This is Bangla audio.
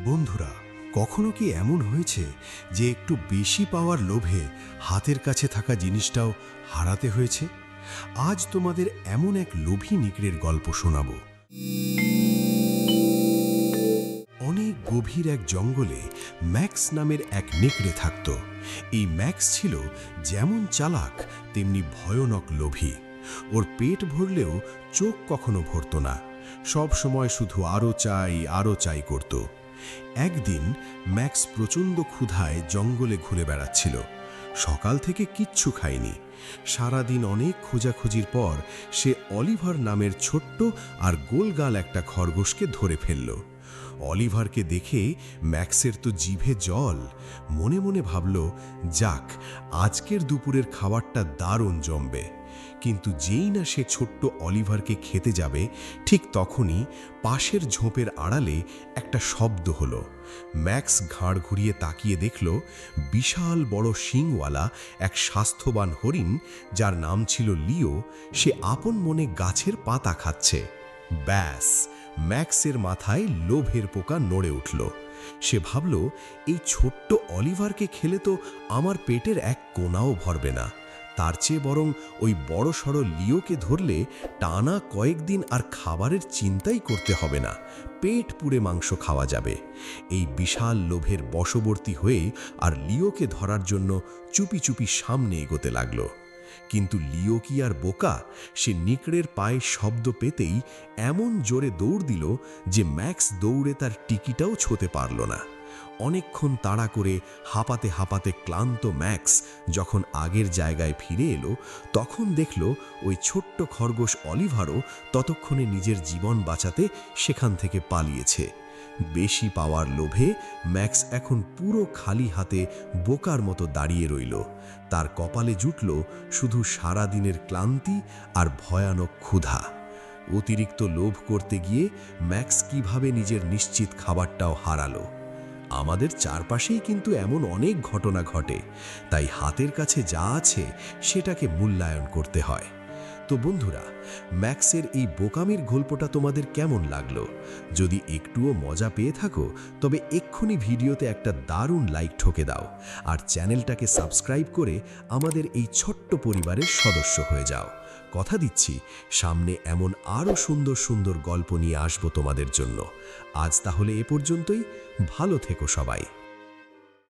বন্ধুরা, কখনো কি এমন হয়েছে যে একটু বেশি পাওয়ার লোভে হাতের কাছে থাকা জিনিসটাও হারাতে হয়েছে? আজ তোমাদের এমন এক লোভী নেকড়ের গল্প শোনাবো। অনেক গভীর এক জঙ্গলে ম্যাক্স নামের এক নেকড়ে থাকত। এই ম্যাক্স ছিল যেমন চালাক তেমনি ভয়ানক লোভী। ওর পেট ভরলেও চোখ কখনো ভরত না, সব সময় শুধু আরও চাই করত। একদিন ম্যাক্স প্রচণ্ড ক্ষুধায় জঙ্গলে ঘুরে বেড়াচ্ছিল। সকাল থেকে কিচ্ছু খায়নি। সারাদিন অনেক খোঁজাখুঁজির পর সে অলিভার নামের ছোট্ট আর গোলগাল একটা খরগোশকে ধরে ফেলল। অলিভারকে দেখে ম্যাক্সের তো জিভে জল। মনে মনে ভাবল, যাক, আজকের দুপুরের খাবারটা দারুণ জমবে। কিন্তু যেই না সে ছোট্ট অলিভারকে খেতে যাবে, ঠিক তখনই পাশের ঝোপের আড়ালে একটা শব্দ হলো। ম্যাক্স ঘাড় ঘুরিয়ে তাকিয়ে দেখল বিশাল বড় শিংওয়ালা এক স্বাস্থ্যবান হরিণ, যার নাম ছিল লিও, সে আপন মনে গাছের পাতা খাচ্ছে। ব্যাস, ম্যাক্সের মাথায় লোভের পোকা নড়ে উঠল। সে ভাবল, এই ছোট্ট অলিভারকে খেলে তো আমার পেটের এক কোণাও ভরবে না। তার চেয়ে বরং ওই বড়সড় লিওকে ধরলে টানা কয়েকদিন আর খাবারের চিন্তাই করতে হবে না, পেট পুড়ে মাংস খাওয়া যাবে। এই বিশাল লোভের বশবর্তী হয়ে আর লিওকে ধরার জন্য চুপি চুপি সামনে এগোতে লাগলো। কিন্তু লিও কি আর বোকা? সে নেকড়ের পায়ে শব্দ পেতেই এমন জোরে দৌড় দিল যে ম্যাক্স দৌড়ে তার টিকিটাও ছোঁতে পারল না। অনেকক্ষণ তাড়া করে হাঁপাতে হাঁপাতে ক্লান্ত ম্যাক্স যখন আগের জায়গায় ফিরে এলো, তখন দেখল ওই ছোট্ট খরগোশ অলিভারও ততক্ষণে নিজের জীবন বাঁচাতে সেখান থেকে পালিয়েছে। বেশি পাওয়ার লোভে ম্যাক্স এখন পুরো খালি হাতে বোকার মতো দাঁড়িয়ে রইল। তার কপালে জুটল শুধু সারাদিনের ক্লান্তি আর ভয়ানক ক্ষুধা। অতিরিক্ত লোভ করতে গিয়ে ম্যাক্স কিভাবে নিজের নিশ্চিত খাবারটাও হারালো। আমাদের চারপাশেই কিন্তু এমন অনেক ঘটনা ঘটে, তাই হাতের কাছে যা আছে সেটাকে মূল্যায়ন করতে হয়। তো বন্ধুরা, ম্যাক্সের এই বোকামির গল্পটা তোমাদের কেমন লাগলো? যদি একটুও মজা পেয়ে থাকো, তবে এক্ষুনি ভিডিওতে একটা দারুণ লাইক ঠোকে দাও আর চ্যানেলটাকে সাবস্ক্রাইব করে আমাদের এই ছোট্ট পরিবারের সদস্য হয়ে যাও। কথা দিচ্ছি, সামনে এমন আরও সুন্দর সুন্দর গল্প নিয়ে আসবো তোমাদের জন্য। আজ তাহলে এ পর্যন্তই। ভালো থেকো সবাই।